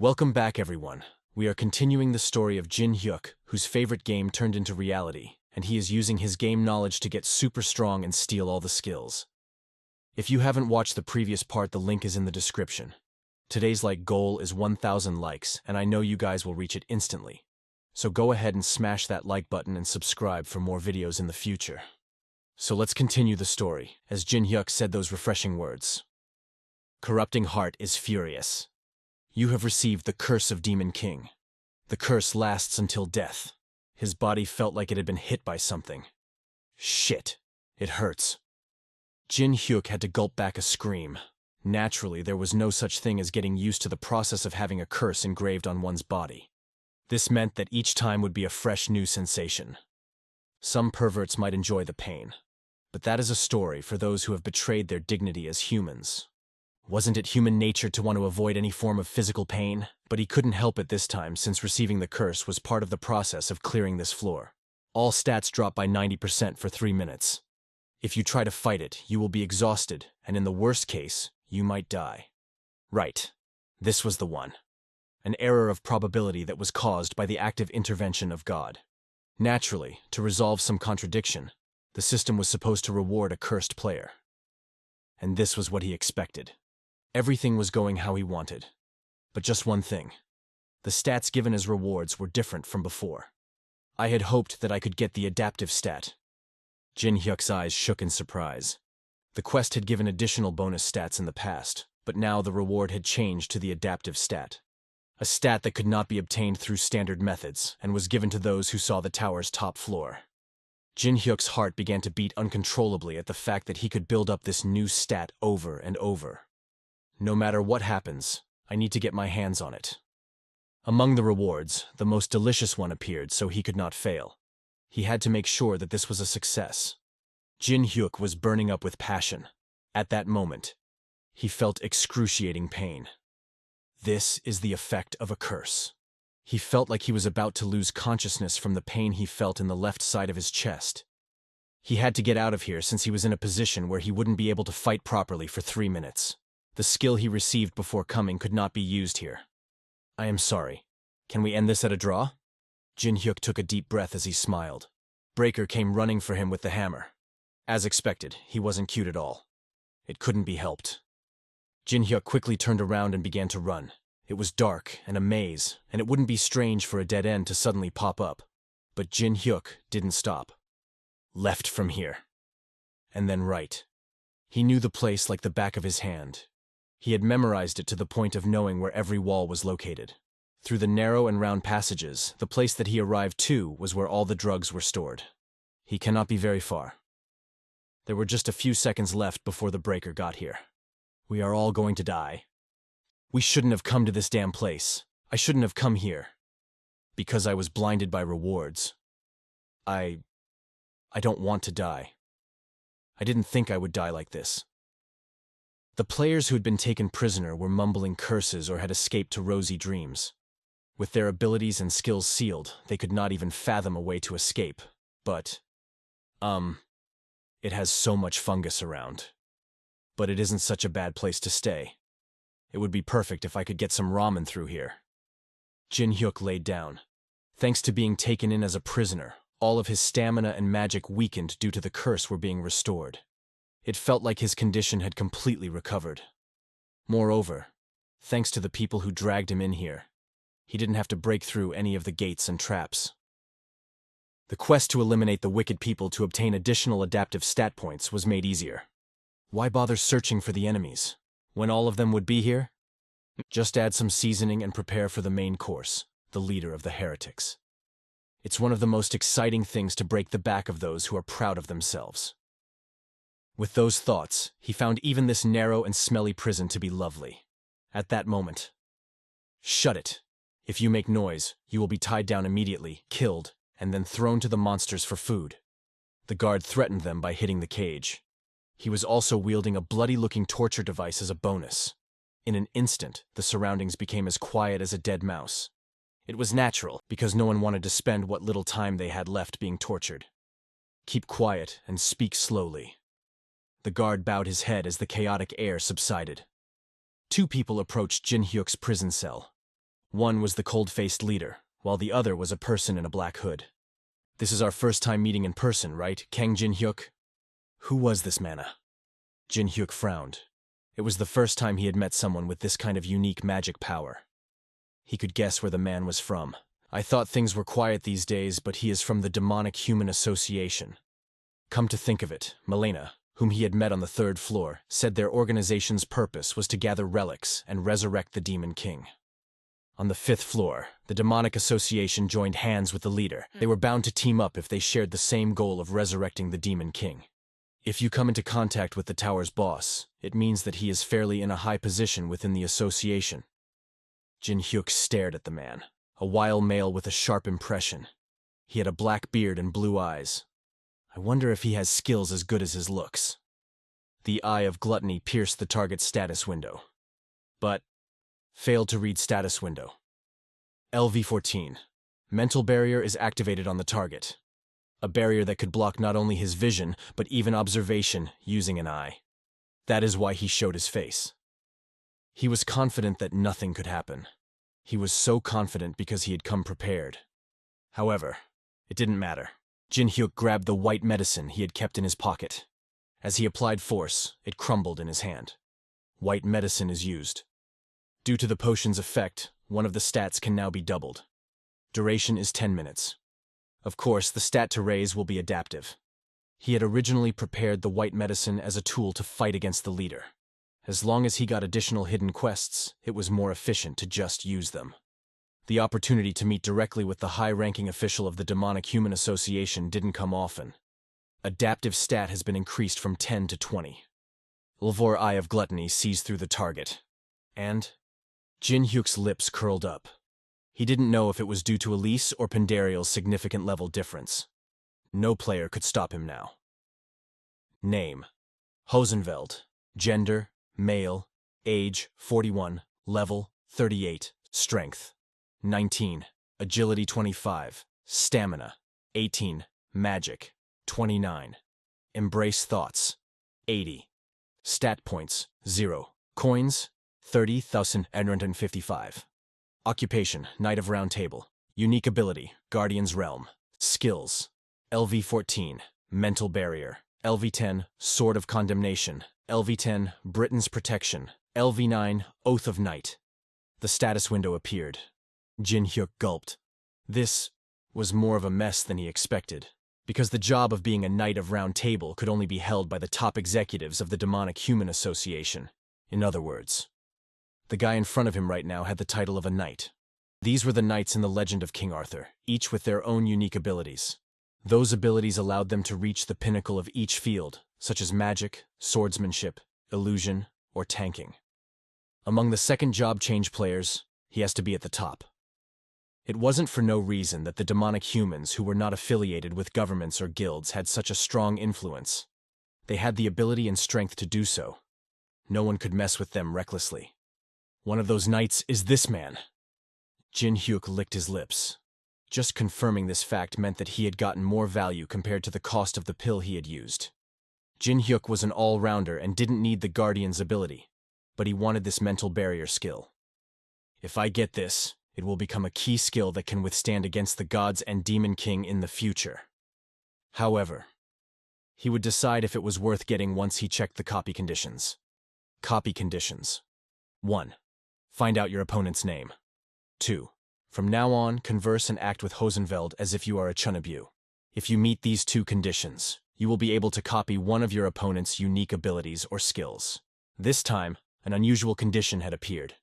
Welcome back, everyone. We are continuing the story of Jin Hyuk, whose favorite game turned into reality, and he is using his game knowledge to get super strong and steal all the skills. If you haven't watched the previous part, the link is in the description. Today's goal is 1,000 likes, and I know you guys will reach it instantly. So go ahead and smash that like button and subscribe for more videos in the future. So let's continue the story, as Jin Hyuk said those refreshing words. Corrupting heart is furious. You have received the curse of Demon King. The curse lasts until death. His body felt like it had been hit by something. Shit. It hurts. Jin Hyuk had to gulp back a scream. Naturally, there was no such thing as getting used to the process of having a curse engraved on one's body. This meant that each time would be a fresh new sensation. Some perverts might enjoy the pain, but that is a story for those who have betrayed their dignity as humans. Wasn't it human nature to want to avoid any form of physical pain? But he couldn't help it this time, since receiving the curse was part of the process of clearing this floor. All stats drop by 90% for 3 minutes. If you try to fight it, you will be exhausted, and in the worst case, you might die. Right. This was the one. An error of probability that was caused by the active intervention of God. Naturally, to resolve some contradiction, the system was supposed to reward a cursed player. And this was what he expected. Everything was going how he wanted. But just one thing. The stats given as rewards were different from before. I had hoped that I could get the adaptive stat. Jin Hyuk's eyes shook in surprise. The quest had given additional bonus stats in the past, but now the reward had changed to the adaptive stat. A stat that could not be obtained through standard methods, and was given to those who saw the tower's top floor. Jin Hyuk's heart began to beat uncontrollably at the fact that he could build up this new stat over and over. No matter what happens, I need to get my hands on it. Among the rewards, the most delicious one appeared, so he could not fail. He had to make sure that this was a success. Jin Hyuk was burning up with passion. At that moment, he felt excruciating pain. This is the effect of a curse. He felt like he was about to lose consciousness from the pain he felt in the left side of his chest. He had to get out of here since he was in a position where he wouldn't be able to fight properly for 3 minutes. The skill he received before coming could not be used here. I am sorry. Can we end this at a draw? Jin Hyuk took a deep breath as he smiled. Breaker came running for him with the hammer. As expected, he wasn't cute at all. It couldn't be helped. Jin Hyuk quickly turned around and began to run. It was dark and a maze, and it wouldn't be strange for a dead end to suddenly pop up. But Jin Hyuk didn't stop. Left from here. And then right. He knew the place like the back of his hand. He had memorized it to the point of knowing where every wall was located. Through the narrow and round passages, the place that he arrived to was where all the drugs were stored. He cannot be very far. There were just a few seconds left before the breaker got here. We are all going to die. We shouldn't have come to this damn place. I shouldn't have come here. Because I was blinded by rewards. I don't want to die. I didn't think I would die like this. The players who had been taken prisoner were mumbling curses or had escaped to rosy dreams. With their abilities and skills sealed, they could not even fathom a way to escape. But, it has so much fungus around. But it isn't such a bad place to stay. It would be perfect if I could get some ramen through here. Jin Hyuk laid down. Thanks to being taken in as a prisoner, all of his stamina and magic weakened due to the curse were being restored. It felt like his condition had completely recovered. Moreover, thanks to the people who dragged him in here, he didn't have to break through any of the gates and traps. The quest to eliminate the wicked people to obtain additional adaptive stat points was made easier. Why bother searching for the enemies, when all of them would be here? Just add some seasoning and prepare for the main course, the leader of the heretics. It's one of the most exciting things to break the back of those who are proud of themselves. With those thoughts, he found even this narrow and smelly prison to be lovely. At that moment, shut it. If you make noise, you will be tied down immediately, killed, and then thrown to the monsters for food. The guard threatened them by hitting the cage. He was also wielding a bloody-looking torture device as a bonus. In an instant, the surroundings became as quiet as a dead mouse. It was natural, because no one wanted to spend what little time they had left being tortured. Keep quiet and speak slowly. The guard bowed his head as the chaotic air subsided. Two people approached Jin Hyuk's prison cell. One was the cold-faced leader, while the other was a person in a black hood. This is our first time meeting in person, right, Kang Jin-hyuk? Who was this man? Jin-hyuk frowned. It was the first time he had met someone with this kind of unique magic power. He could guess where the man was from. I thought things were quiet these days, but he is from the Demonic Human Association. Come to think of it, Milena, whom he had met on the 3rd floor, said their organization's purpose was to gather relics and resurrect the Demon King. On the 5th floor, the Demonic Association joined hands with the leader. They were bound to team up if they shared the same goal of resurrecting the Demon King. If you come into contact with the tower's boss, it means that he is fairly in a high position within the association. Jin-hyuk stared at the man, a wild male with a sharp impression. He had a black beard and blue eyes. I wonder if he has skills as good as his looks. The eye of gluttony pierced the target's status window, but failed to read status window. LV-14. Mental barrier is activated on the target. A barrier that could block not only his vision, but even observation using an eye. That is why he showed his face. He was confident that nothing could happen. He was so confident because he had come prepared. However, it didn't matter. Jin-hyuk grabbed the white medicine he had kept in his pocket. As he applied force, it crumbled in his hand. White medicine is used. Due to the potion's effect, one of the stats can now be doubled. Duration is 10 minutes. Of course, the stat to raise will be adaptive. He had originally prepared the white medicine as a tool to fight against the leader. As long as he got additional hidden quests, it was more efficient to just use them. The opportunity to meet directly with the high-ranking official of the Demonic Human Association didn't come often. Adaptive stat has been increased from 10 to 20. Lvor Eye of Gluttony sees through the target. And Jin-hyuk's lips curled up. He didn't know if it was due to Elise or Pandariel's significant level difference. No player could stop him now. Name: Hosenveld. Gender: male. Age: 41. Level: 38. Strength: 19. Agility: 25. Stamina: 18. Magic: 29. Embrace thoughts: 80. Stat points: 0. Coins: 30,855. Occupation: Knight of Round Table. Unique ability: Guardian's Realm. Skills: LV-14, Mental Barrier. LV-10, Sword of Condemnation. LV-10, Britain's Protection. LV-9, Oath of Knight. The status window appeared. Jin-hyuk gulped. This was more of a mess than he expected, because the job of being a Knight of Round Table could only be held by the top executives of the Demonic Human Association. In other words, the guy in front of him right now had the title of a knight. These were the knights in the legend of King Arthur, each with their own unique abilities. Those abilities allowed them to reach the pinnacle of each field, such as magic, swordsmanship, illusion, or tanking. Among the second job change players, he has to be at the top. It wasn't for no reason that the demonic humans who were not affiliated with governments or guilds had such a strong influence. They had the ability and strength to do so. No one could mess with them recklessly. One of those knights is this man. Jin-hyuk licked his lips. Just confirming this fact meant that he had gotten more value compared to the cost of the pill he had used. Jin-hyuk was an all-rounder and didn't need the Guardian's ability, but he wanted this mental barrier skill. If I get this, it will become a key skill that can withstand against the gods and Demon King in the future. However, he would decide if it was worth getting once he checked the copy conditions. Copy conditions. 1. Find out your opponent's name. 2. From now on, converse and act with Hosenveld as if you are a Chunabu. If you meet these 2 conditions, you will be able to copy one of your opponent's unique abilities or skills. This time, an unusual condition had appeared.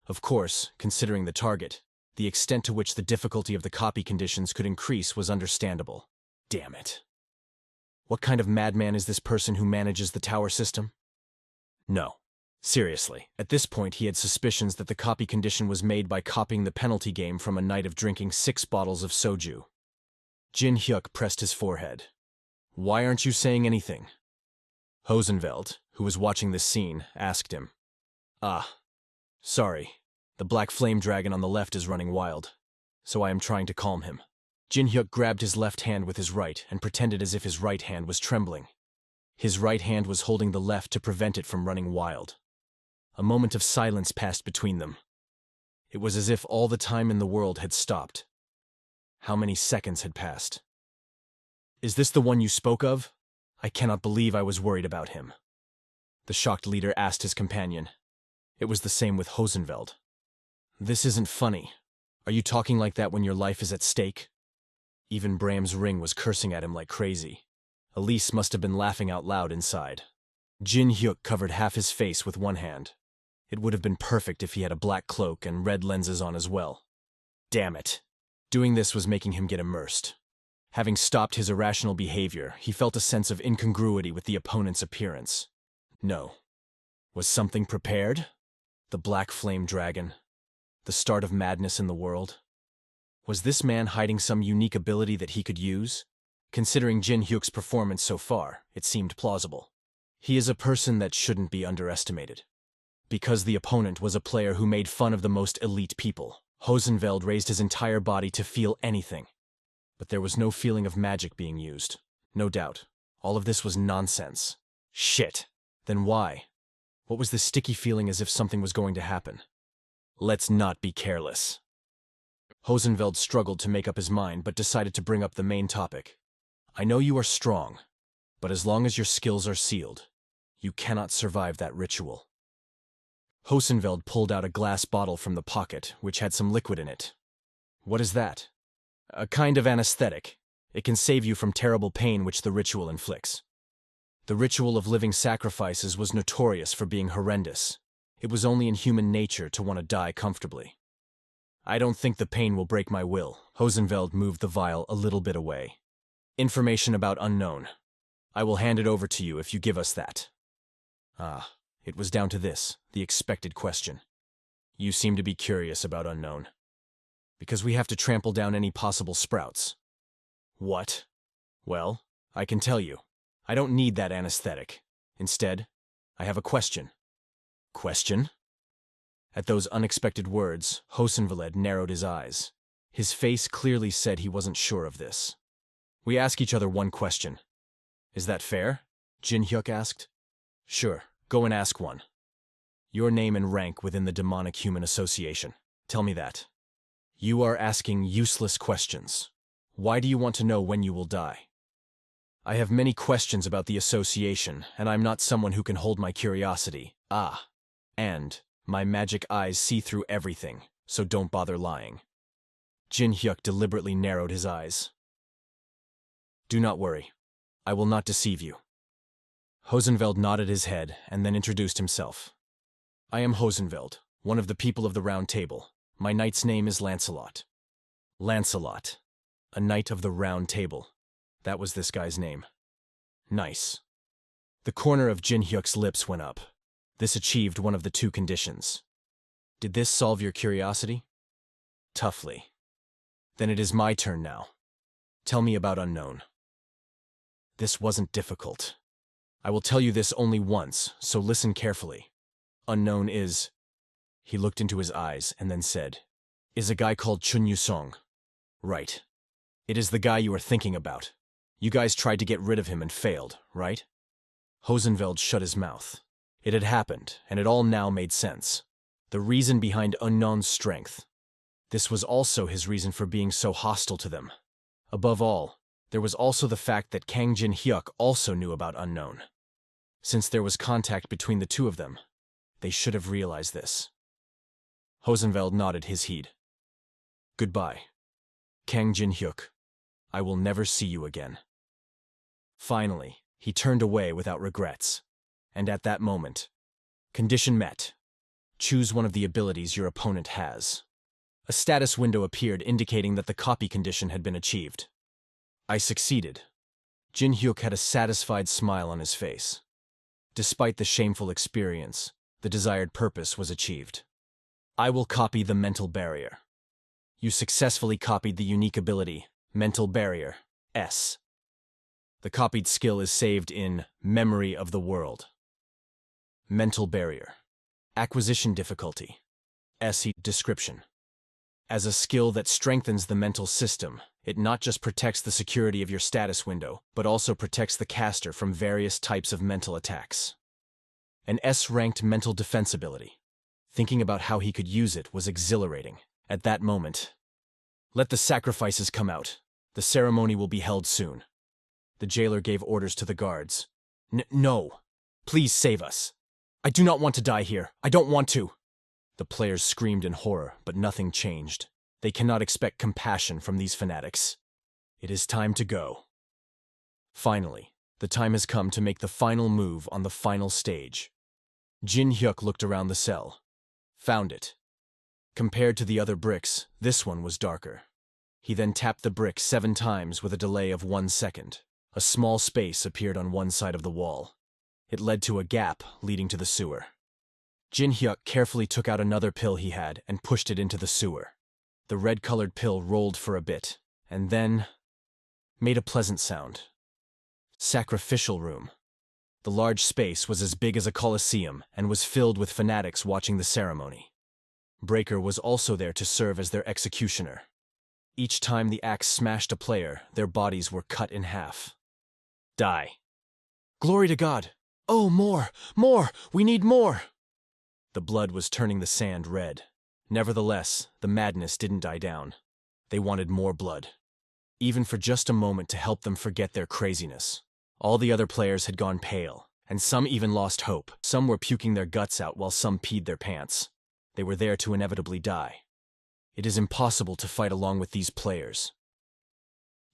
Of course, considering the target, the extent to which the difficulty of the copy conditions could increase was understandable. Damn it. What kind of madman is this person who manages the tower system? No. Seriously, at this point he had suspicions that the copy condition was made by copying the penalty game from a night of drinking 6 bottles of soju. Jin-hyuk pressed his forehead. Why aren't you saying anything? Hosenveld, who was watching this scene, asked him. Sorry. The black flame dragon on the left is running wild, so I am trying to calm him. Jin-hyuk grabbed his left hand with his right and pretended as if his right hand was trembling. His right hand was holding the left to prevent it from running wild. A moment of silence passed between them. It was as if all the time in the world had stopped. How many seconds had passed? Is this the one you spoke of? I cannot believe I was worried about him. The shocked leader asked his companion. It was the same with Hosenfeld. This isn't funny. Are you talking like that when your life is at stake? Even Bram's ring was cursing at him like crazy. Elise must have been laughing out loud inside. Jin Hyuk covered half his face with one hand. It would have been perfect if he had a black cloak and red lenses on as well. Damn it. Doing this was making him get immersed. Having stopped his irrational behavior, he felt a sense of incongruity with the opponent's appearance. No. Was something prepared? The black flame dragon? The start of madness in the world? Was this man hiding some unique ability that he could use? Considering Jin Hyuk's performance so far, it seemed plausible. He is a person that shouldn't be underestimated. Because the opponent was a player who made fun of the most elite people, Hosenfeld raised his entire body to feel anything. But there was no feeling of magic being used. No doubt. All of this was nonsense. Shit. Then why? What was this sticky feeling as if something was going to happen? Let's not be careless. Hosenfeld struggled to make up his mind but decided to bring up the main topic. I know you are strong, but as long as your skills are sealed, you cannot survive that ritual. Hosenfeld pulled out a glass bottle from the pocket, which had some liquid in it. What is that? A kind of anesthetic. It can save you from terrible pain which the ritual inflicts. The ritual of living sacrifices was notorious for being horrendous. It was only in human nature to want to die comfortably. I don't think the pain will break my will. Hosenfeld moved the vial a little bit away. Information about unknown. I will hand it over to you if you give us that. Ah, it was down to this, the expected question. You seem to be curious about unknown. Because we have to trample down any possible sprouts. What? Well, I can tell you. I don't need that anesthetic. Instead, I have a question. Question? At those unexpected words, Hosenfeld narrowed his eyes. His face clearly said he wasn't sure of this. We ask each other one question. Is that fair? Jin Hyuk asked. Sure, go and ask one. Your name and rank within the Demonic Human Association. Tell me that. You are asking useless questions. Why do you want to know when you will die? I have many questions about the association, and I'm not someone who can hold my curiosity. And my magic eyes see through everything, so don't bother lying. Jin Hyuk deliberately narrowed his eyes. Do not worry. I will not deceive you. Hosenfeld nodded his head and then introduced himself. I am Hosenfeld, one of the people of the Round Table. My knight's name is Lancelot. Lancelot. A knight of the Round Table. That was this guy's name. Nice. The corner of Jin Hyuk's lips went up. This achieved one of the two conditions. Did this solve your curiosity? Toughly. Then it is my turn now. Tell me about unknown. This wasn't difficult. I will tell you this only once, so listen carefully. Unknown is... He looked into his eyes and then said, is a guy called Chun Yu-song. Right. It is the guy you are thinking about. You guys tried to get rid of him and failed, right? Hosenfeld shut his mouth. It had happened, and it all now made sense. The reason behind Unknown's strength. This was also his reason for being so hostile to them. Above all, there was also the fact that Kang Jin Hyuk also knew about Unknown. Since there was contact between the two of them, they should have realized this. Hosenfeld nodded his heed. Goodbye. Kang Jin Hyuk. I will never see you again. Finally, he turned away without regrets. And at that moment, condition met. Choose one of the abilities your opponent has. A status window appeared indicating that the copy condition had been achieved. I succeeded. Jin Hyuk had a satisfied smile on his face. Despite the shameful experience, the desired purpose was achieved. I will copy the mental barrier. You successfully copied the unique ability, Mental Barrier, S. The copied skill is saved in Memory of the World. Mental Barrier. Acquisition difficulty. SE description. As a skill that strengthens the mental system, it not just protects the security of your status window, but also protects the caster from various types of mental attacks. An S-ranked mental defense ability. Thinking about how he could use it was exhilarating. At that moment, let the sacrifices come out. The ceremony will be held soon. The jailer gave orders to the guards. No. Please save us. I do not want to die here. I don't want to. The players screamed in horror, but nothing changed. They cannot expect compassion from these fanatics. It is time to go. Finally, the time has come to make the final move on the final stage. Jin Hyuk looked around the cell. Found it. Compared to the other bricks, this one was darker. He then tapped the brick 7 times with a delay of 1 second. A small space appeared on one side of the wall. It led to a gap leading to the sewer. Jin Hyuk carefully took out another pill he had and pushed it into the sewer. The red-colored pill rolled for a bit, and then made a pleasant sound. Sacrificial room. The large space was as big as a coliseum and was filled with fanatics watching the ceremony. Breaker was also there to serve as their executioner. Each time the axe smashed a player, their bodies were cut in half. Die. Glory to God! Oh, more! More! We need more! The blood was turning the sand red. Nevertheless, the madness didn't die down. They wanted more blood. Even for just a moment to help them forget their craziness. All the other players had gone pale, and some even lost hope. Some were puking their guts out while some peed their pants. They were there to inevitably die. It is impossible to fight along with these players.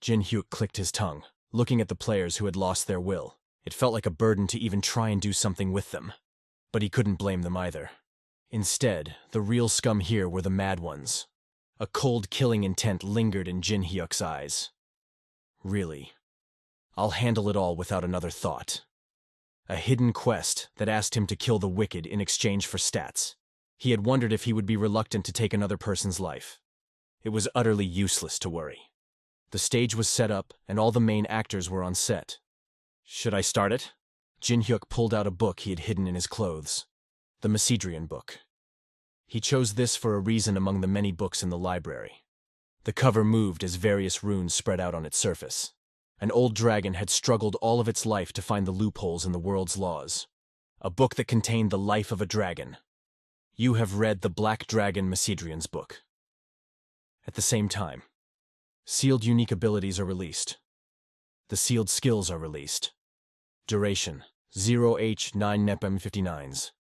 Jin Hyuk clicked his tongue, looking at the players who had lost their will. It felt like a burden to even try and do something with them. But he couldn't blame them either. Instead, the real scum here were the mad ones. A cold killing intent lingered in Jin Hyuk's eyes. Really, I'll handle it all without another thought. A hidden quest that asked him to kill the wicked in exchange for stats. He had wondered if he would be reluctant to take another person's life. It was utterly useless to worry. The stage was set up, and all the main actors were on set. Should I start it? Jin Hyuk pulled out a book he had hidden in his clothes. The Macedrian book. He chose this for a reason among the many books in the library. The cover moved as various runes spread out on its surface. An old dragon had struggled all of its life to find the loopholes in the world's laws. A book that contained the life of a dragon. You have read the Black Dragon Macedrian's book. At the same time, sealed unique abilities are released. The sealed skills are released. Duration, 0h9 nepem 59s.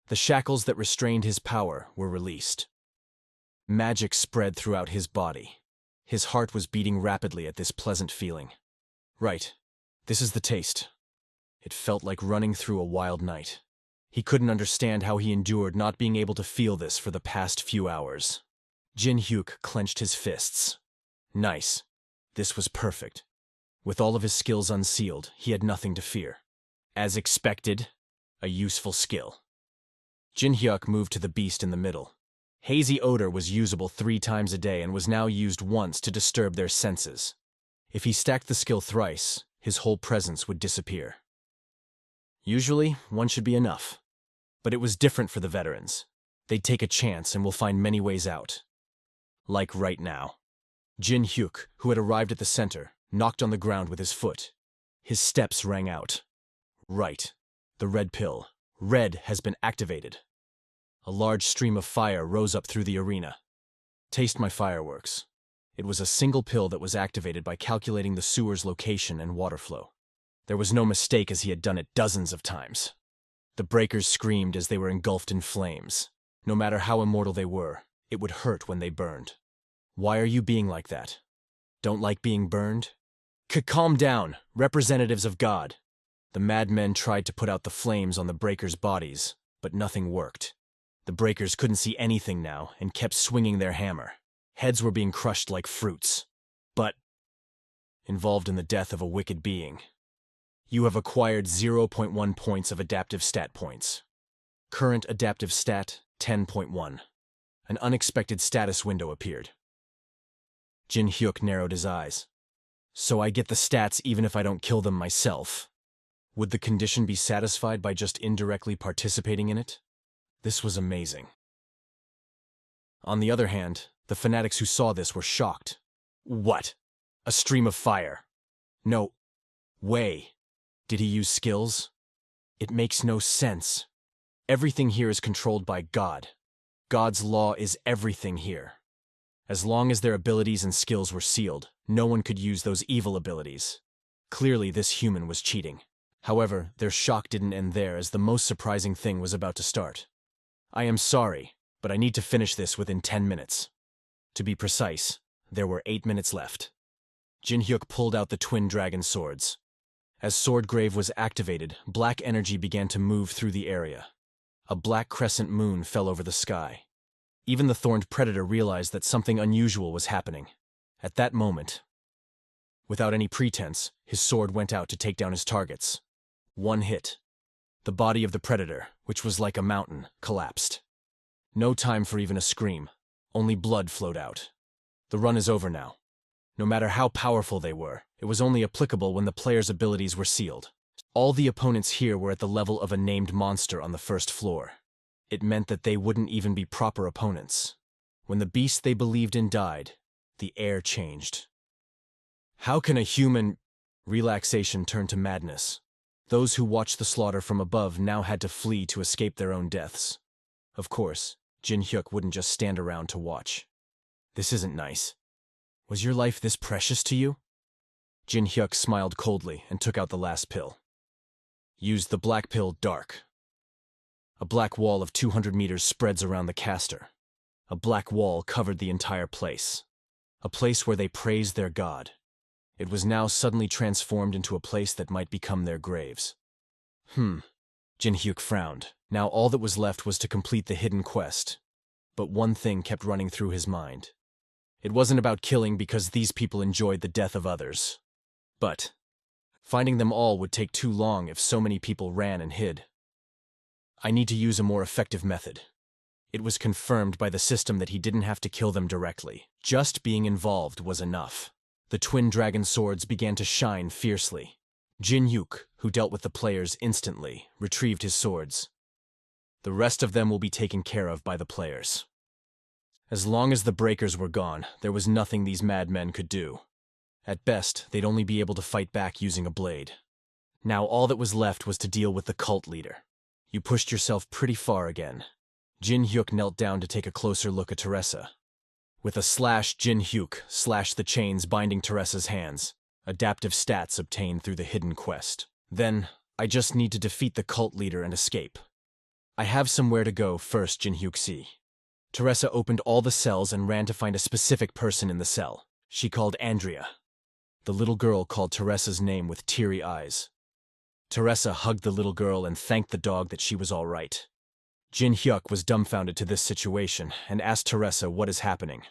The shackles that restrained his power were released. Magic spread throughout his body. His heart was beating rapidly at this pleasant feeling. Right, this is the taste. It felt like running through a wild night. He couldn't understand how he endured not being able to feel this for the past few hours. Jin Hyuk clenched his fists. Nice. This was perfect. With all of his skills unsealed, he had nothing to fear. As expected, a useful skill. Jin Hyuk moved to the beast in the middle. Hazy odor was usable 3 times a day and was now used once to disturb their senses. If he stacked the skill thrice, his whole presence would disappear. Usually, one should be enough. But it was different for the veterans. They'd take a chance and will find many ways out. Like right now. Jin Hyuk, who had arrived at the center, knocked on the ground with his foot. His steps rang out. Right. The red pill. Red has been activated. A large stream of fire rose up through the arena. Taste my fireworks. It was a single pill that was activated by calculating the sewer's location and water flow. There was no mistake as he had done it dozens of times. The breakers screamed as they were engulfed in flames. No matter how immortal they were, it would hurt when they burned. Why are you being like that? Don't like being burned? Calm down, representatives of God. The madmen tried to put out the flames on the breakers' bodies, but nothing worked. The breakers couldn't see anything now and kept swinging their hammer. Heads were being crushed like fruits. But involved in the death of a wicked being. You have acquired 0.1 points of adaptive stat points. Current adaptive stat, 10.1. An unexpected status window appeared. Jin Hyuk narrowed his eyes. So I get the stats even if I don't kill them myself. Would the condition be satisfied by just indirectly participating in it? This was amazing. On the other hand, the fanatics who saw this were shocked. What? A stream of fire? No way. Did he use skills? It makes no sense. Everything here is controlled by God. God's law is everything here. As long as their abilities and skills were sealed, no one could use those evil abilities. Clearly, this human was cheating. However, their shock didn't end there, as the most surprising thing was about to start. I am sorry, but I need to finish this within 10 minutes. To be precise, there were 8 minutes left. Jin Hyuk pulled out the twin dragon swords. As Swordgrave was activated, black energy began to move through the area. A black crescent moon fell over the sky. Even the thorned predator realized that something unusual was happening. At that moment, without any pretense, his sword went out to take down his targets. One hit. The body of the predator, which was like a mountain, collapsed. No time for even a scream. Only blood flowed out. The run is over now. No matter how powerful they were, it was only applicable when the player's abilities were sealed. All the opponents here were at the level of a named monster on the first floor. It meant that they wouldn't even be proper opponents. When the beast they believed in died, the air changed. How can a human relaxation turn to madness? Those who watched the slaughter from above now had to flee to escape their own deaths. Of course, Jin Hyuk wouldn't just stand around to watch. This isn't nice. Was your life this precious to you? Jin Hyuk smiled coldly and took out the last pill. Use the black pill dark. A black wall of 200 meters spreads around the caster. A black wall covered the entire place. A place where they praised their god. It was now suddenly transformed into a place that might become their graves. Jin Hyuk frowned. Now all that was left was to complete the hidden quest. But one thing kept running through his mind. It wasn't about killing because these people enjoyed the death of others. But finding them all would take too long if so many people ran and hid. I need to use a more effective method. It was confirmed by the system that he didn't have to kill them directly. Just being involved was enough. The twin dragon swords began to shine fiercely. Jin Hyuk, who dealt with the players instantly, retrieved his swords. The rest of them will be taken care of by the players. As long as the breakers were gone, there was nothing these madmen could do. At best, they'd only be able to fight back using a blade. Now all that was left was to deal with the cult leader. You pushed yourself pretty far again. Jin Hyuk knelt down to take a closer look at Teresa. With a slash, Jin Hyuk slashed the chains binding Teresa's hands. Adaptive stats obtained through the hidden quest. Then, I just need to defeat the cult leader and escape. I have somewhere to go first, Jin Hyuk see. Teresa opened all the cells and ran to find a specific person in the cell. She called Andrea. The little girl called Teresa's name with teary eyes. Teresa hugged the little girl and thanked the dog that she was all right. Jin Hyuk was dumbfounded to this situation and asked Teresa what is happening.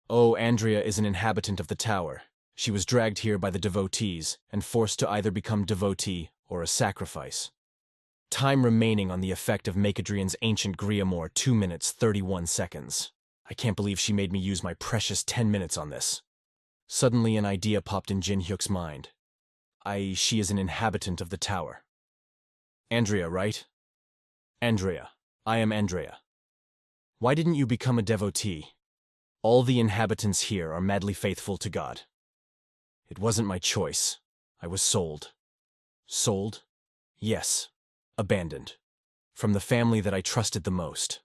Oh, Andrea is an inhabitant of the tower. She was dragged here by the devotees and forced to either become devotee or a sacrifice. Time remaining on the effect of Macadrian's ancient Griamore 2 minutes 31 seconds. I can't believe she made me use my precious 10 minutes on this. Suddenly an idea popped in Jin Hyuk's mind. She is an inhabitant of the tower. Andrea, right? Andrea. I am Andrea. Why didn't you become a devotee? All the inhabitants here are madly faithful to God. It wasn't my choice. I was sold. Sold? Yes. Abandoned. From the family that I trusted the most.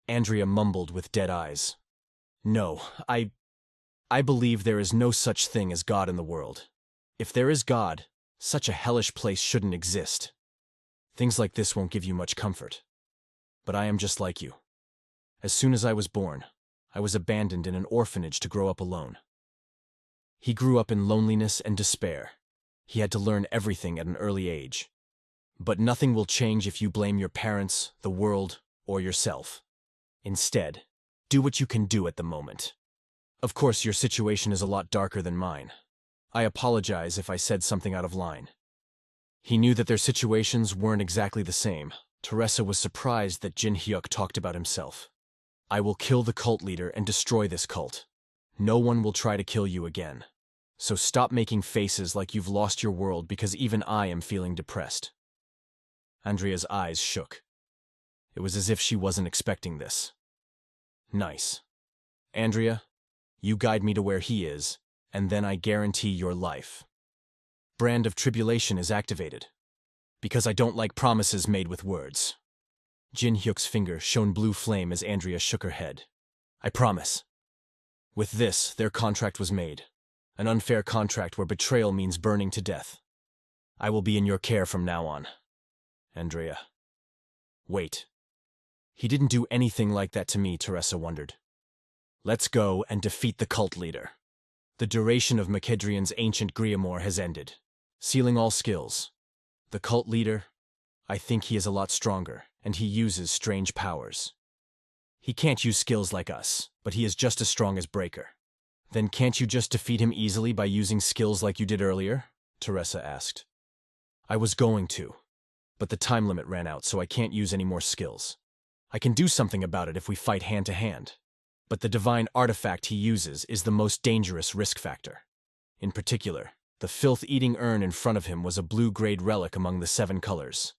Andrea mumbled with dead eyes. No, I believe there is no such thing as God in the world. If there is God, such a hellish place shouldn't exist. Things like this won't give you much comfort. But I am just like you. As soon as I was born, I was abandoned in an orphanage to grow up alone. He grew up in loneliness and despair. He had to learn everything at an early age. But nothing will change if you blame your parents, the world, or yourself. Instead, do what you can do at the moment. Of course, your situation is a lot darker than mine. I apologize if I said something out of line. He knew that their situations weren't exactly the same. Teresa was surprised that Jin Hyuk talked about himself. I will kill the cult leader and destroy this cult. No one will try to kill you again. So stop making faces like you've lost your world because even I am feeling depressed. Andrea's eyes shook. It was as if she wasn't expecting this. Nice. Andrea, you guide me to where he is, and then I guarantee your life. Brand of Tribulation is activated. Because I don't like promises made with words. Jin Hyuk's finger shone blue flame as Andrea shook her head. I promise. With this, their contract was made. An unfair contract where betrayal means burning to death. I will be in your care from now on. Andrea. Wait. He didn't do anything like that to me, Teresa wondered. Let's go and defeat the cult leader. The duration of Macedrian's ancient Griamore has ended, sealing all skills. The cult leader, I think he is a lot stronger, and he uses strange powers. He can't use skills like us, but he is just as strong as Breaker. Then can't you just defeat him easily by using skills like you did earlier? Teresa asked. I was going to, but the time limit ran out, so I can't use any more skills. I can do something about it if we fight hand to hand. But the divine artifact he uses is the most dangerous risk factor. In particular, the filth-eating urn in front of him was a blue-grade relic among the 7 colors.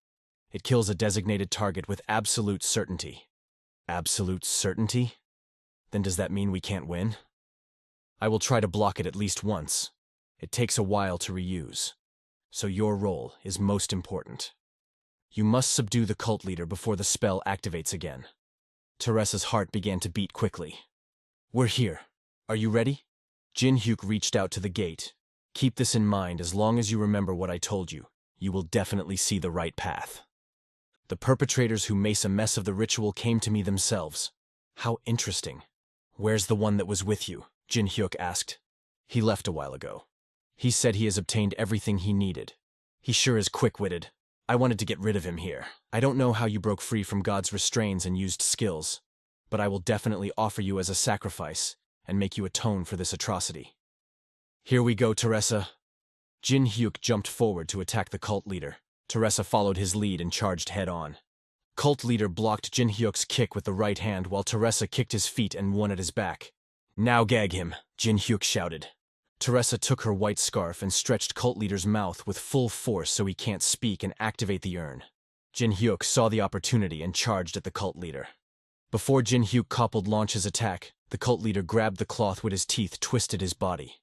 It kills a designated target with absolute certainty. Absolute certainty? Then does that mean we can't win? I will try to block it at least once. It takes a while to reuse. So your role is most important. You must subdue the cult leader before the spell activates again. Teresa's heart began to beat quickly. We're here. Are you ready? Jin Hyuk reached out to the gate. Keep this in mind. As long as you remember what I told you, you will definitely see the right path. The perpetrators who made a mess of the ritual came to me themselves. How interesting. Where's the one that was with you? Jin Hyuk asked. He left a while ago. He said he has obtained everything he needed. He sure is quick-witted. I wanted to get rid of him here. I don't know how you broke free from God's restraints and used skills, but I will definitely offer you as a sacrifice and make you atone for this atrocity. Here we go, Teresa. Jin Hyuk jumped forward to attack the cult leader. Teresa followed his lead and charged head-on. Cult leader blocked Jin Hyuk's kick with the right hand while Teresa kicked his feet and one at his back. Now gag him, Jin Hyuk shouted. Teresa took her white scarf and stretched cult leader's mouth with full force so he can't speak and activate the urn. Jin Hyuk saw the opportunity and charged at the cult leader. Before Jin Hyuk coupled launch his attack, the cult leader grabbed the cloth with his teeth, twisted his body.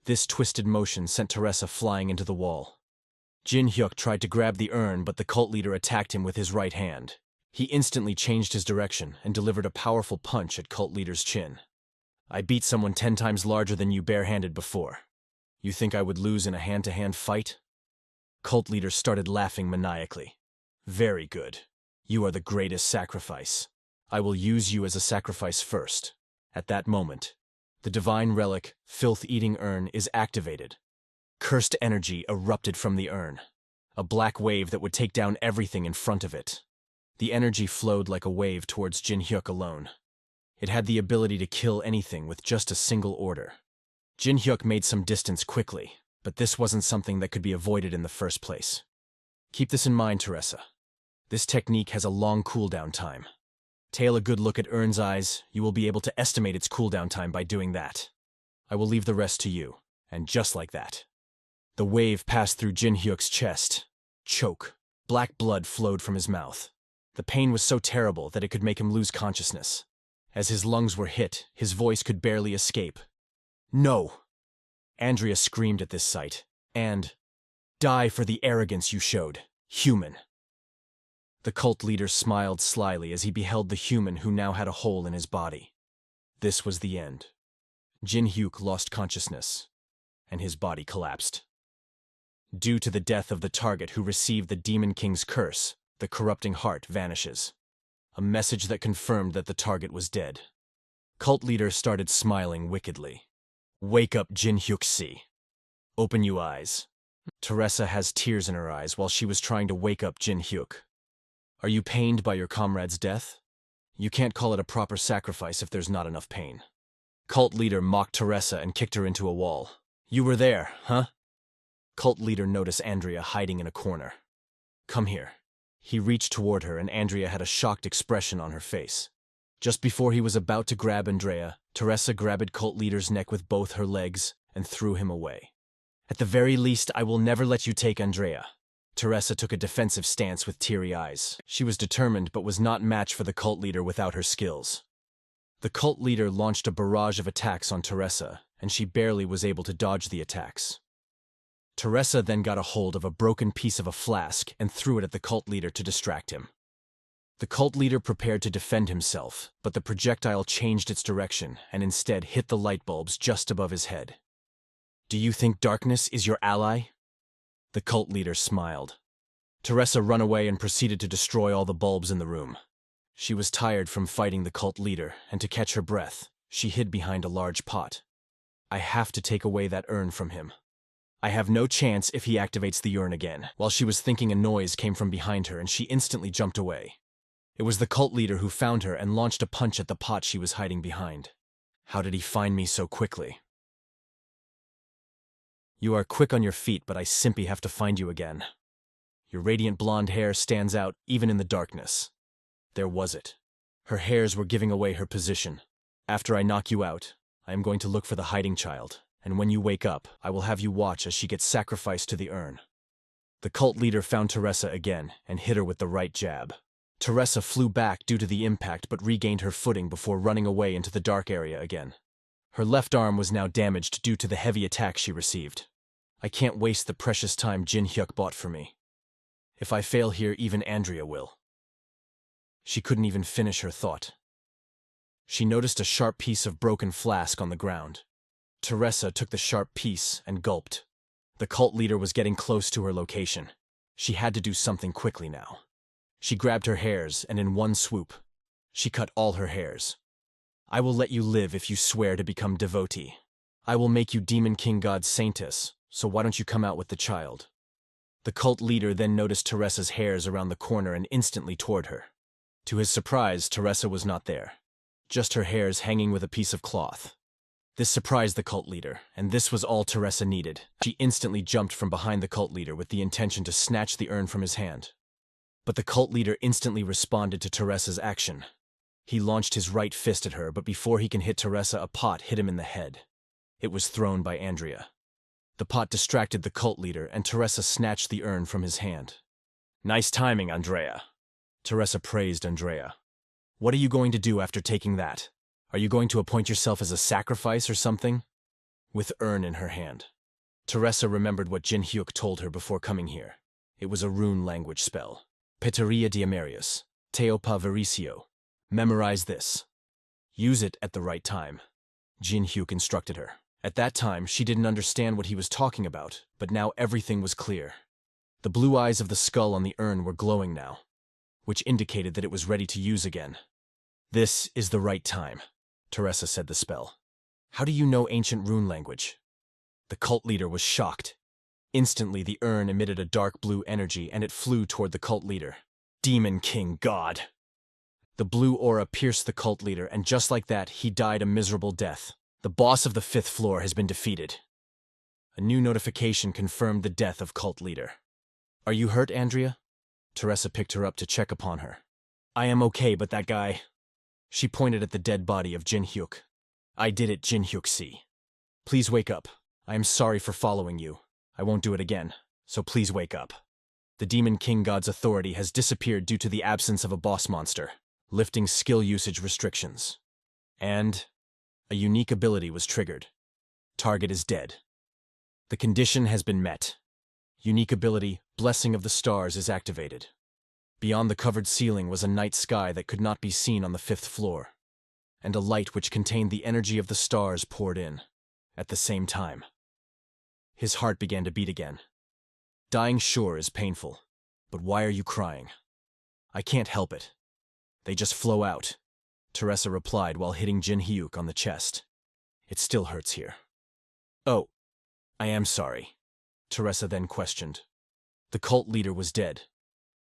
This twisted motion sent Teresa flying into the wall. Jin Hyuk tried to grab the urn, but the cult leader attacked him with his right hand. He instantly changed his direction and delivered a powerful punch at cult leader's chin. I beat someone 10 times larger than you barehanded before. You think I would lose in a hand-to-hand fight? Cult leader started laughing maniacally. Very good. You are the greatest sacrifice. I will use you as a sacrifice first. At that moment, the divine relic, filth-eating urn, is activated. Cursed energy erupted from the urn. A black wave that would take down everything in front of it. The energy flowed like a wave towards Jin Hyuk alone. It had the ability to kill anything with just a single order. Jin Hyuk made some distance quickly, but this wasn't something that could be avoided in the first place. Keep this in mind, Teresa. This technique has a long cooldown time. Tail a good look at Urn's eyes. You will be able to estimate its cooldown time by doing that. I will leave the rest to you, and just like that. The wave passed through Jin Hyuk's chest. Choke. Black blood flowed from his mouth. The pain was so terrible that it could make him lose consciousness. As his lungs were hit, his voice could barely escape. No! Andrea screamed at this sight. And, die for the arrogance you showed, human. The cult leader smiled slyly as he beheld the human who now had a hole in his body. This was the end. Jin Hyuk lost consciousness, and his body collapsed. Due to the death of the target who received the Demon King's curse, the corrupting heart vanishes. A message that confirmed that the target was dead. Cult leader started smiling wickedly. Wake up, Jin Hyuk-si. Open you eyes. Teresa has tears in her eyes while she was trying to wake up Jin Hyuk. Are you pained by your comrade's death? You can't call it a proper sacrifice if there's not enough pain. Cult leader mocked Teresa and kicked her into a wall. You were there, huh? Cult leader noticed Andrea hiding in a corner. Come here. He reached toward her and Andrea had a shocked expression on her face. Just before he was about to grab Andrea, Teresa grabbed cult leader's neck with both her legs and threw him away. At the very least, I will never let you take Andrea. Teresa took a defensive stance with teary eyes. She was determined but was not matched for the cult leader without her skills. The cult leader launched a barrage of attacks on Teresa, and she barely was able to dodge the attacks. Teresa then got a hold of a broken piece of a flask and threw it at the cult leader to distract him. The cult leader prepared to defend himself, but the projectile changed its direction and instead hit the light bulbs just above his head. "Do you think darkness is your ally?" The cult leader smiled. Teresa ran away and proceeded to destroy all the bulbs in the room. She was tired from fighting the cult leader, and to catch her breath, she hid behind a large pot. "I have to take away that urn from him. I have no chance if he activates the urn again." While she was thinking, a noise came from behind her and she instantly jumped away. It was the cult leader who found her and launched a punch at the pot she was hiding behind. "How did he find me so quickly?" "You are quick on your feet, but I simply have to find you again. Your radiant blonde hair stands out even in the darkness." There was it. Her hairs were giving away her position. "After I knock you out, I am going to look for the hiding child, and when you wake up, I will have you watch as she gets sacrificed to the urn." The cult leader found Teresa again and hit her with the right jab. Teresa flew back due to the impact but regained her footing before running away into the dark area again. Her left arm was now damaged due to the heavy attack she received. "I can't waste the precious time Jin Hyuk bought for me. If I fail here, even Andrea will." She couldn't even finish her thought. She noticed a sharp piece of broken flask on the ground. Teresa took the sharp piece and gulped. The cult leader was getting close to her location. She had to do something quickly now. She grabbed her hairs, and in one swoop, she cut all her hairs. "I will let you live if you swear to become devotee. I will make you Demon King God Saintess, so why don't you come out with the child?" The cult leader then noticed Teresa's hairs around the corner and instantly toward her. To his surprise, Teresa was not there. Just her hairs hanging with a piece of cloth. This surprised the cult leader, and this was all Teresa needed. She instantly jumped from behind the cult leader with the intention to snatch the urn from his hand. But the cult leader instantly responded to Teresa's action. He launched his right fist at her, but before he can hit Teresa, a pot hit him in the head. It was thrown by Andrea. The pot distracted the cult leader, and Teresa snatched the urn from his hand. "Nice timing, Andrea." Teresa praised Andrea. "What are you going to do after taking that? Are you going to appoint yourself as a sacrifice or something?" With urn in her hand, Teresa remembered what Jin Hyuk told her before coming here. It was a rune language spell. Pteria Diamarius, Teopa Vericio. Memorize this. Use it at the right time, Jin Hyuk instructed her. At that time, she didn't understand what he was talking about, but now everything was clear. The blue eyes of the skull on the urn were glowing now, which indicated that it was ready to use again. "This is the right time," Teresa said the spell. "How do you know ancient rune language?" The cult leader was shocked. Instantly, the urn emitted a dark blue energy and it flew toward the cult leader. "Demon King God!" The blue aura pierced the cult leader, and just like that, he died a miserable death. "The boss of the 5th floor has been defeated." A new notification confirmed the death of cult leader. "Are you hurt, Andrea?" Teresa picked her up to check upon her. "I am okay, but that guy..." She pointed at the dead body of Jin Hyuk. "I did it, Jin Hyuk-si. Please wake up. I am sorry for following you. I won't do it again, so please wake up. The Demon King God's authority has disappeared due to the absence of a boss monster, lifting skill usage restrictions. And a unique ability was triggered. Target is dead. The condition has been met. Unique ability, Blessing of the Stars, is activated. Beyond the covered ceiling was a night sky that could not be seen on the 5th floor, and a light which contained the energy of the stars poured in. At the same time, his heart began to beat again. "Dying sure is painful, but why are you crying?" "I can't help it. They just flow out," Teresa replied while hitting Jin Hyuk on the chest. "It still hurts here." "Oh, I am sorry," Teresa then questioned. The cult leader was dead.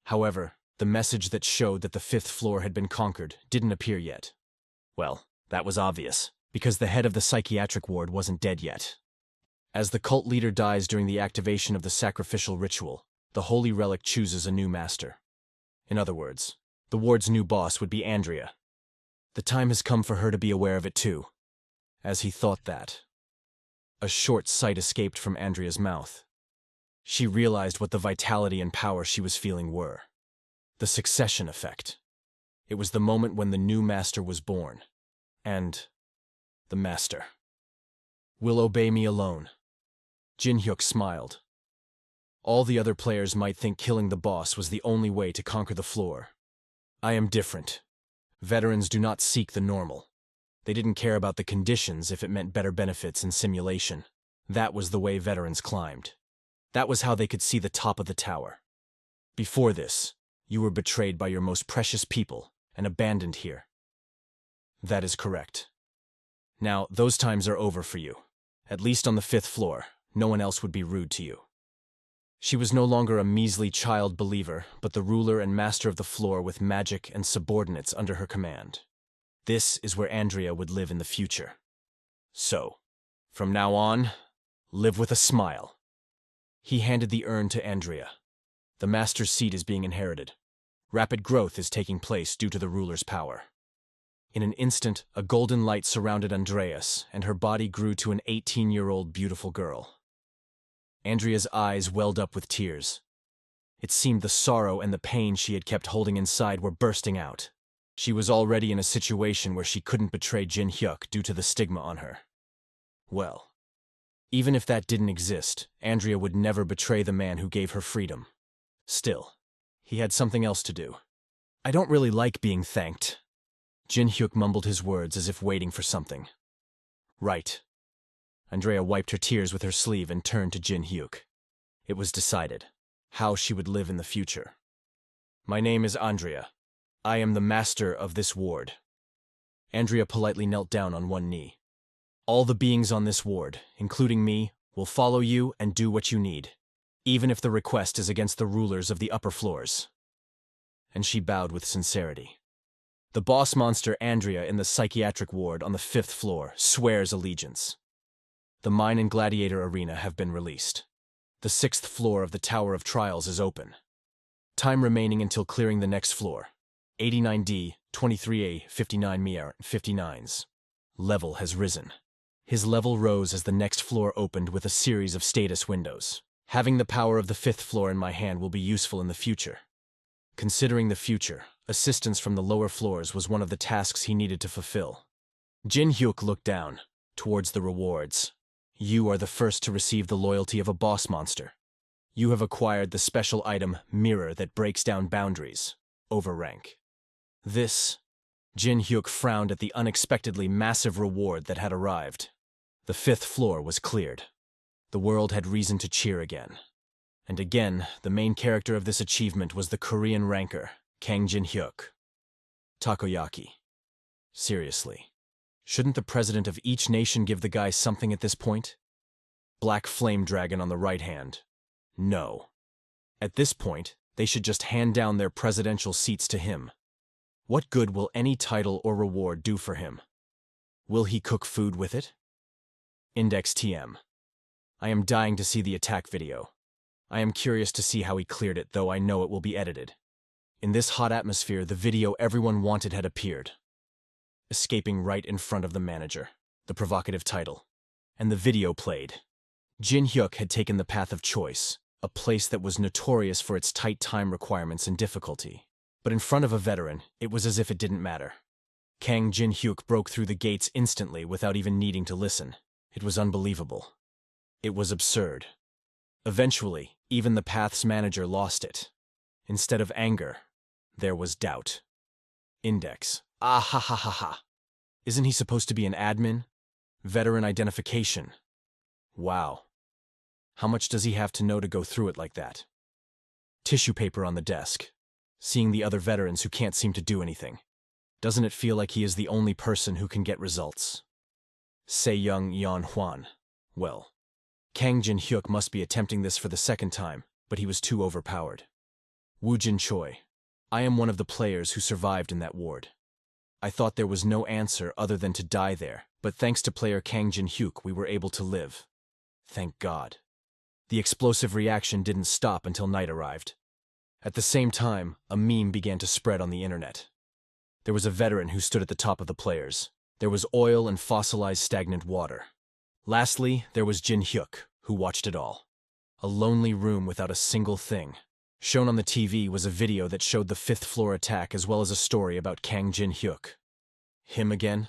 However, the message that showed that the 5th floor had been conquered didn't appear yet. Well, that was obvious, because the head of the psychiatric ward wasn't dead yet. As the cult leader dies during the activation of the sacrificial ritual, the holy relic chooses a new master. In other words, the ward's new boss would be Andrea. The time has come for her to be aware of it too. As he thought that, a short sight escaped from Andrea's mouth. She realized what the vitality and power she was feeling were. The succession effect. It was the moment when the new master was born. And the master will obey me alone. Jin Hyuk smiled. All the other players might think killing the boss was the only way to conquer the floor. I am different. Veterans do not seek the normal. They didn't care about the conditions if it meant better benefits in simulation. That was the way veterans climbed. That was how they could see the top of the tower. Before this, you were betrayed by your most precious people and abandoned here. That is correct. Now, those times are over for you. At least on the 5th floor, no one else would be rude to you. She was no longer a measly child believer, but the ruler and master of the floor with magic and subordinates under her command. This is where Andrea would live in the future. So, from now on, live with a smile. He handed the urn to Andrea. The master's seat is being inherited. Rapid growth is taking place due to the ruler's power. In an instant, a golden light surrounded Andreas, and her body grew to an 18-year-old beautiful girl. Andrea's eyes welled up with tears. It seemed the sorrow and the pain she had kept holding inside were bursting out. She was already in a situation where she couldn't betray Jin Hyuk due to the stigma on her. Well, even if that didn't exist, Andrea would never betray the man who gave her freedom. Still, he had something else to do. I don't really like being thanked. Jin Hyuk mumbled his words as if waiting for something. Right. Andrea wiped her tears with her sleeve and turned to Jin Hyuk. It was decided how she would live in the future. My name is Andrea. I am the master of this ward. Andrea politely knelt down on one knee. All the beings on this ward, including me, will follow you and do what you need, even if the request is against the rulers of the upper floors. And she bowed with sincerity. The boss monster Andrea in the psychiatric ward on the 5th floor swears allegiance. The mine and gladiator arena have been released. The 6th floor of the Tower of Trials is open. Time remaining until clearing the next floor. 89D, 23A, 59 MIR, 59s. Level has risen. His level rose as the next floor opened with a series of status windows. Having the power of the 5th floor in my hand will be useful in the future. Considering the future, assistance from the lower floors was one of the tasks he needed to fulfill. Jin Hyuk looked down, towards the rewards. You are the first to receive the loyalty of a boss monster. You have acquired the special item Mirror that breaks down boundaries. Overrank. This... Jin Hyuk frowned at the unexpectedly massive reward that had arrived. The 5th floor was cleared. The world had reason to cheer again. And again, the main character of this achievement was the Korean ranker, Kang Jin Hyuk. Takoyaki. Seriously. Shouldn't the president of each nation give the guy something at this point? Black Flame Dragon on the right hand. No. At this point, they should just hand down their presidential seats to him. What good will any title or reward do for him? Will he cook food with it? Index TM. I am dying to see the attack video. I am curious to see how he cleared it, though I know it will be edited. In this hot atmosphere, the video everyone wanted had appeared. Escaping right in front of the manager, the provocative title. And the video played. Jin Hyuk had taken the path of choice, a place that was notorious for its tight time requirements and difficulty. But in front of a veteran, it was as if it didn't matter. Kang Jin Hyuk broke through the gates instantly without even needing to listen. It was unbelievable. It was absurd. Eventually, even the path's manager lost it. Instead of anger, there was doubt. Index. Ah ha ha ha ha. Isn't he supposed to be an admin? Veteran identification. Wow. How much does he have to know to go through it like that? Tissue paper on the desk. Seeing the other veterans who can't seem to do anything. Doesn't it feel like he is the only person who can get results? Se-young Yan Huan. Well, Kang Jin Hyuk must be attempting this for the 2nd time, but he was too overpowered. Woo Jin Choi. I am one of the players who survived in that ward. I thought there was no answer other than to die there, but thanks to player Kang Jin Hyuk we were able to live. Thank God. The explosive reaction didn't stop until night arrived. At the same time, a meme began to spread on the internet. There was a veteran who stood at the top of the players. There was oil and fossilized stagnant water. Lastly, there was Jin Hyuk, who watched it all. A lonely room without a single thing. Shown on the TV was a video that showed the 5th floor attack as well as a story about Kang Jin Hyuk. Him again?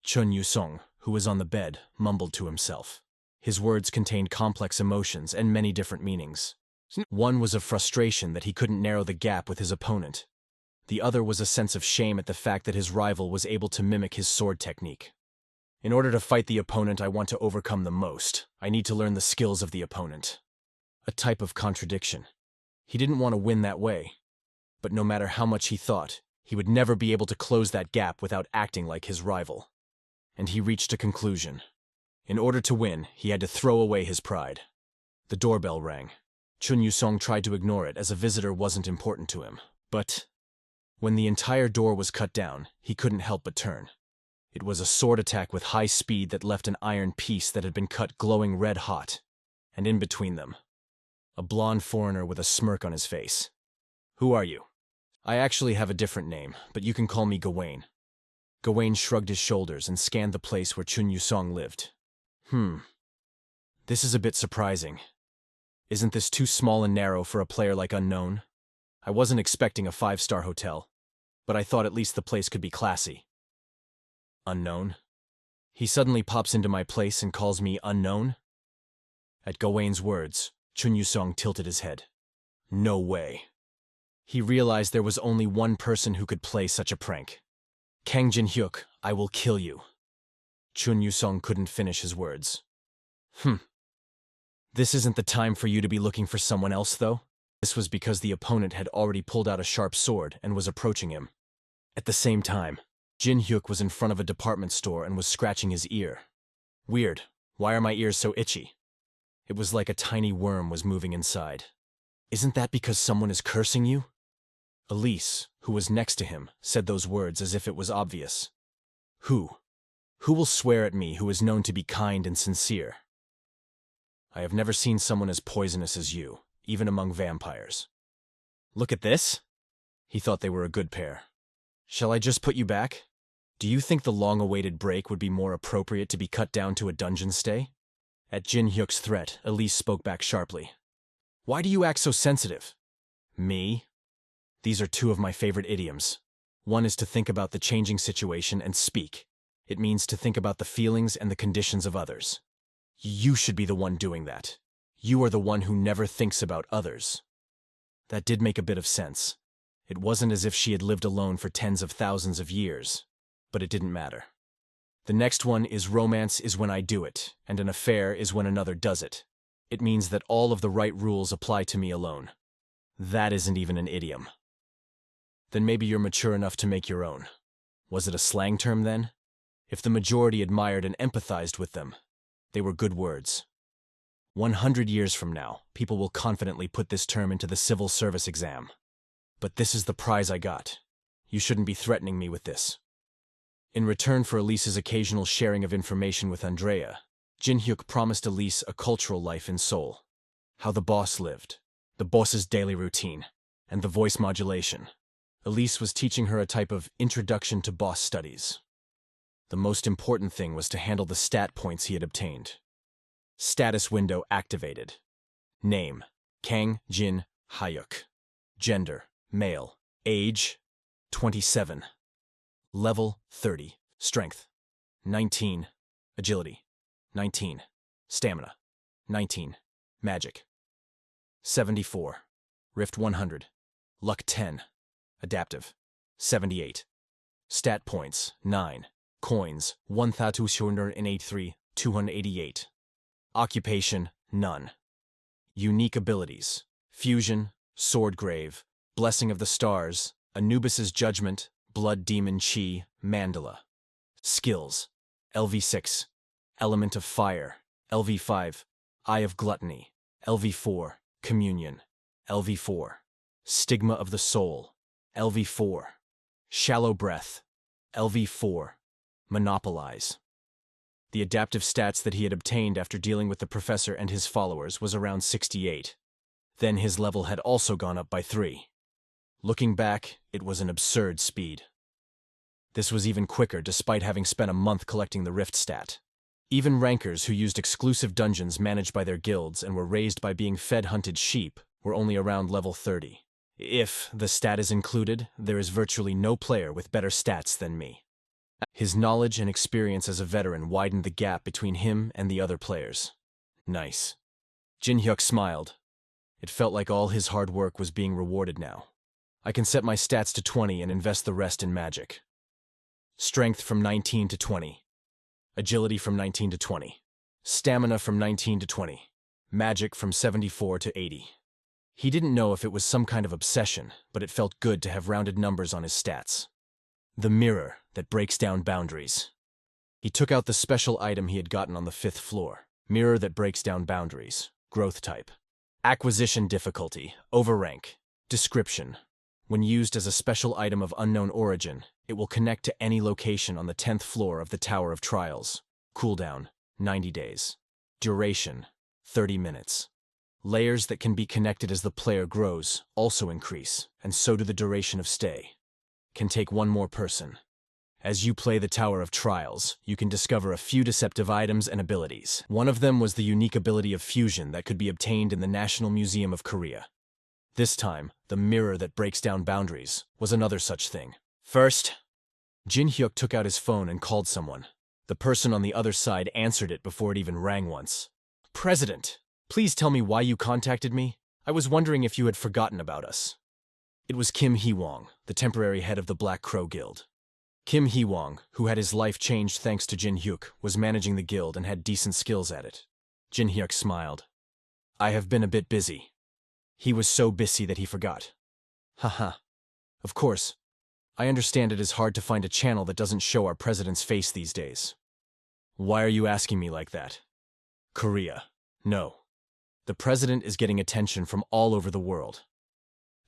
Chun Yu-sung, who was on the bed, mumbled to himself. His words contained complex emotions and many different meanings. One was of frustration that he couldn't narrow the gap with his opponent. The other was a sense of shame at the fact that his rival was able to mimic his sword technique. In order to fight the opponent I want to overcome the most, I need to learn the skills of the opponent. A type of contradiction. He didn't want to win that way. But no matter how much he thought, he would never be able to close that gap without acting like his rival. And he reached a conclusion. In order to win, he had to throw away his pride. The doorbell rang. Chun Yu-song tried to ignore it as a visitor wasn't important to him. But when the entire door was cut down, he couldn't help but turn. It was a sword attack with high speed that left an iron piece that had been cut glowing red hot. And in between them, a blonde foreigner with a smirk on his face. "Who are you?" "I actually have a different name, but you can call me Gawain." Gawain shrugged his shoulders and scanned the place where Chun Yu-song lived. This is a bit surprising. Isn't this too small and narrow for a player like Unknown? I wasn't expecting a 5-star hotel, but I thought at least the place could be classy. Unknown? He suddenly pops into my place and calls me Unknown? At Gawain's words, Chun Yu-song tilted his head. No way. He realized there was only one person who could play such a prank. Kang Jin-hyuk, I will kill you. Chun Yu-song couldn't finish his words. This isn't the time for you to be looking for someone else, though? This was because the opponent had already pulled out a sharp sword and was approaching him. At the same time, Jin-hyuk was in front of a department store and was scratching his ear. Weird. Why are my ears so itchy? It was like a tiny worm was moving inside. Isn't that because someone is cursing you? Elise, who was next to him, said those words as if it was obvious. Who? Who will swear at me who is known to be kind and sincere? I have never seen someone as poisonous as you, even among vampires. Look at this? He thought they were a good pair. Shall I just put you back? Do you think the long-awaited break would be more appropriate to be cut down to a dungeon stay? At Jin-hyuk's threat, Elise spoke back sharply. Why do you act so sensitive? Me? These are two of my favorite idioms. One is to think about the changing situation and speak. It means to think about the feelings and the conditions of others. You should be the one doing that. You are the one who never thinks about others. That did make a bit of sense. It wasn't as if she had lived alone for tens of thousands of years, but it didn't matter. The next one is romance is when I do it, and an affair is when another does it. It means that all of the right rules apply to me alone. That isn't even an idiom. Then maybe you're mature enough to make your own. Was it a slang term then? If the majority admired and empathized with them, they were good words. 100 years from now, people will confidently put this term into the civil service exam. But this is the prize I got. You shouldn't be threatening me with this. In return for Elise's occasional sharing of information with Andrea, Jin-hyuk promised Elise a cultural life in Seoul. How the boss lived, the boss's daily routine, and the voice modulation. Elise was teaching her a type of introduction to boss studies. The most important thing was to handle the stat points he had obtained. Status window activated. Name, Kang Jin Hyuk. Gender, male. Age, 27. Level, 30. Strength, 19. Agility, 19. Stamina, 19. Magic, 74. Rift 100. Luck 10. Adaptive, 78. Stat points, 9. Coins, 1,283, 288. Occupation, none. Unique abilities, Fusion, Swordgrave, Blessing of the Stars, Anubis's Judgment, Blood Demon Chi, Mandala. Skills, LV6, Element of Fire, LV5, Eye of Gluttony, LV4, Communion, LV4, Stigma of the Soul, LV4, Shallow Breath, LV4, Monopolize. The adaptive stats that he had obtained after dealing with the professor and his followers was around 68. Then his level had also gone up by 3. Looking back, it was an absurd speed. This was even quicker despite having spent a month collecting the Rift stat. Even rankers who used exclusive dungeons managed by their guilds and were raised by being fed hunted sheep were only around level 30. If the stat is included, there is virtually no player with better stats than me. His knowledge and experience as a veteran widened the gap between him and the other players. Nice. Jin-hyuk smiled. It felt like all his hard work was being rewarded now. I can set my stats to 20 and invest the rest in magic. Strength from 19 to 20. Agility from 19 to 20. Stamina from 19 to 20. Magic from 74 to 80. He didn't know if it was some kind of obsession, but it felt good to have rounded numbers on his stats. The mirror that breaks down boundaries. He took out the special item he had gotten on the 5th floor. Mirror that breaks down boundaries. Growth type. Acquisition difficulty. Overrank. Description. When used as a special item of unknown origin, it will connect to any location on the 10th floor of the Tower of Trials. Cooldown, 90 days. Duration, 30 minutes. Layers that can be connected as the player grows also increase, and so do the duration of stay. Can take one more person. As you play the Tower of Trials, you can discover a few deceptive items and abilities. One of them was the unique ability of fusion that could be obtained in the National Museum of Korea. This time, the mirror that breaks down boundaries was another such thing. First, Jin Hyuk took out his phone and called someone. The person on the other side answered it before it even rang once. President, please tell me why you contacted me. I was wondering if you had forgotten about us. It was Kim Hee-wong, the temporary head of the Black Crow Guild. Kim Hee-wong, who had his life changed thanks to Jin Hyuk, was managing the guild and had decent skills at it. Jin Hyuk smiled. I have been a bit busy. He was so busy that he forgot. Haha. Of course. I understand it is hard to find a channel that doesn't show our president's face these days. Why are you asking me like that? Korea. No. The president is getting attention from all over the world.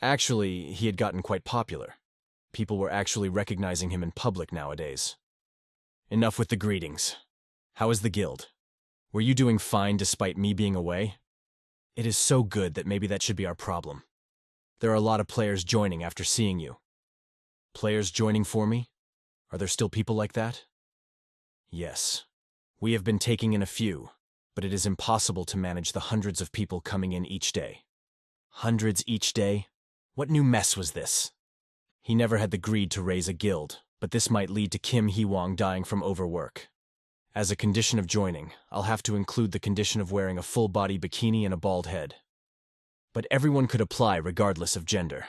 Actually, he had gotten quite popular. People were actually recognizing him in public nowadays. Enough with the greetings. How is the guild? Were you doing fine despite me being away? It is so good that maybe that should be our problem. There are a lot of players joining after seeing you. Players joining for me? Are there still people like that? Yes. We have been taking in a few, but it is impossible to manage the hundreds of people coming in each day. Hundreds each day? What new mess was this? He never had the greed to raise a guild, but this might lead to Kim Hee-wong dying from overwork. As a condition of joining, I'll have to include the condition of wearing a full-body bikini and a bald head. But everyone could apply regardless of gender.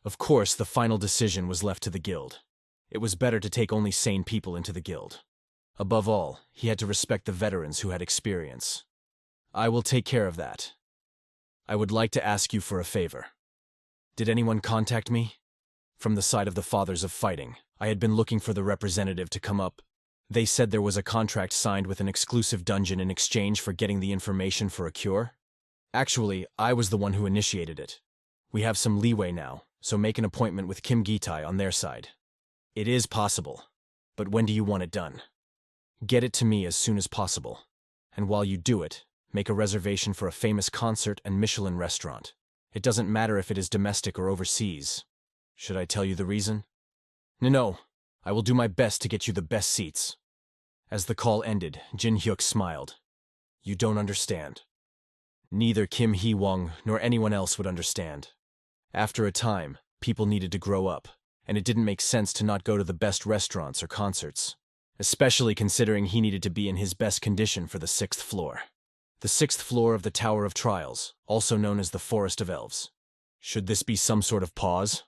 Of course, the final decision was left to the guild. It was better to take only sane people into the guild. Above all, he had to respect the veterans who had experience. I will take care of that. I would like to ask you for a favor. Did anyone contact me? From the side of the Fathers of Fighting, I had been looking for the representative to come up. They said there was a contract signed with an exclusive dungeon in exchange for getting the information for a cure. Actually, I was the one who initiated it. We have some leeway now, so make an appointment with Kim Gi-tae on their side. It is possible, but when do you want it done? Get it to me as soon as possible. And while you do it, make a reservation for a famous concert and Michelin restaurant. It doesn't matter if it is domestic or overseas. Should I tell you the reason? No. I will do my best to get you the best seats. As the call ended, Jin Hyuk smiled. You don't understand. Neither Kim Hee-wong nor anyone else would understand. After a time, people needed to grow up, and it didn't make sense to not go to the best restaurants or concerts, especially considering he needed to be in his best condition for the 6th floor. The 6th floor of the Tower of Trials, also known as the Forest of Elves. Should this be some sort of pause?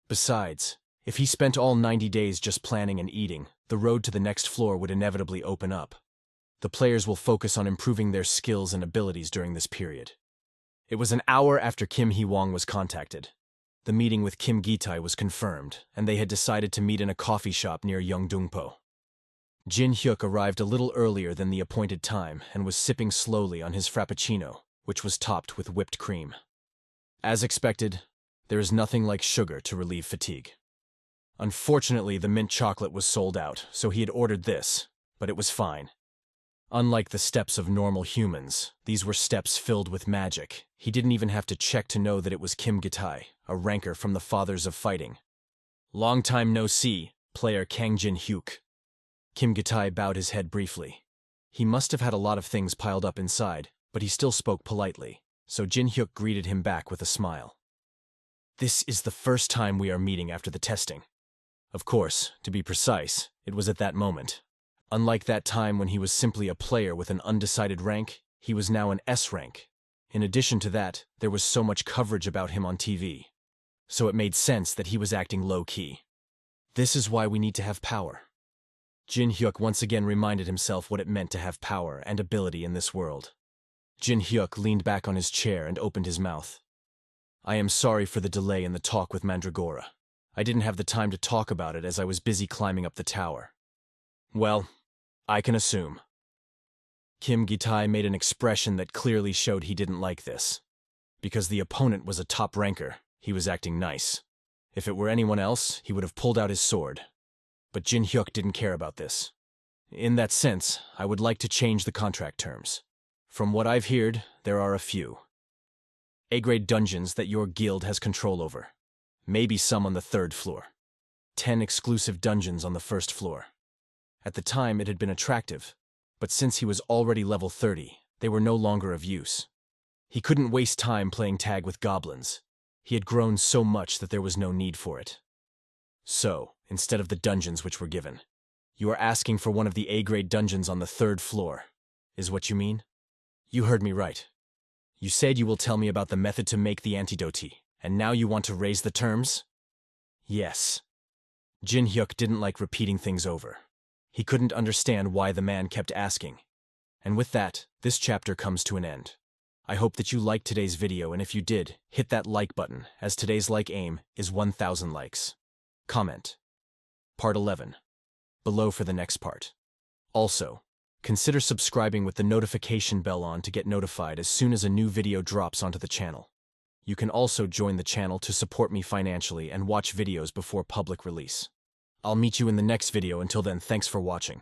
Besides, if he spent all 90 days just planning and eating, the road to the next floor would inevitably open up. The players will focus on improving their skills and abilities during this period. It was an hour after Kim Hee-wong was contacted. The meeting with Kim Gi-tae was confirmed, and they had decided to meet in a coffee shop near Yeongdongpo. Jin Hyuk arrived a little earlier than the appointed time and was sipping slowly on his frappuccino, which was topped with whipped cream. As expected, there is nothing like sugar to relieve fatigue. Unfortunately, the mint chocolate was sold out, so he had ordered this, but it was fine. Unlike the steps of normal humans, these were steps filled with magic. He didn't even have to check to know that it was Kim Gi-tae, a ranker from the Fathers of Fighting. Long time no see, player Kang Jin-hyuk. Kim Gi-tae bowed his head briefly. He must have had a lot of things piled up inside, but he still spoke politely, so Jin-hyuk greeted him back with a smile. This is the first time we are meeting after the testing. Of course, to be precise, it was at that moment. Unlike that time when he was simply a player with an undecided rank, he was now an S rank. In addition to that, there was so much coverage about him on TV. so it made sense that he was acting low-key. This is why we need to have power. Jin Hyuk once again reminded himself what it meant to have power and ability in this world. Jin Hyuk leaned back on his chair and opened his mouth. I am sorry for the delay in the talk with Mandragora. I didn't have the time to talk about it as I was busy climbing up the tower. Well, I can assume. Kim Gi-tae made an expression that clearly showed he didn't like this. Because the opponent was a top ranker, he was acting nice. If it were anyone else, he would have pulled out his sword. But Jin Hyuk didn't care about this. In that sense, I would like to change the contract terms. From what I've heard, there are a few. A-grade dungeons that your guild has control over. Maybe some on the 3rd floor. 10 exclusive dungeons on the 1st floor. At the time, it had been attractive, but since he was already level 30, they were no longer of use. He couldn't waste time playing tag with goblins. He had grown so much that there was no need for it. So, instead of the dungeons which were given, you are asking for one of the A-grade dungeons on the 3rd floor, is what you mean? You heard me right. You said you will tell me about the method to make the antidote, and now you want to raise the terms? Yes. Jin Hyuk didn't like repeating things over. He couldn't understand why the man kept asking. And with that, this chapter comes to an end. I hope that you liked today's video, and if you did, hit that like button, as today's like aim is 1,000 likes. Comment. Part 11. Below for the next part. Also, consider subscribing with the notification bell on to get notified as soon as a new video drops onto the channel. You can also join the channel to support me financially and watch videos before public release. I'll meet you in the next video. Until then, thanks for watching.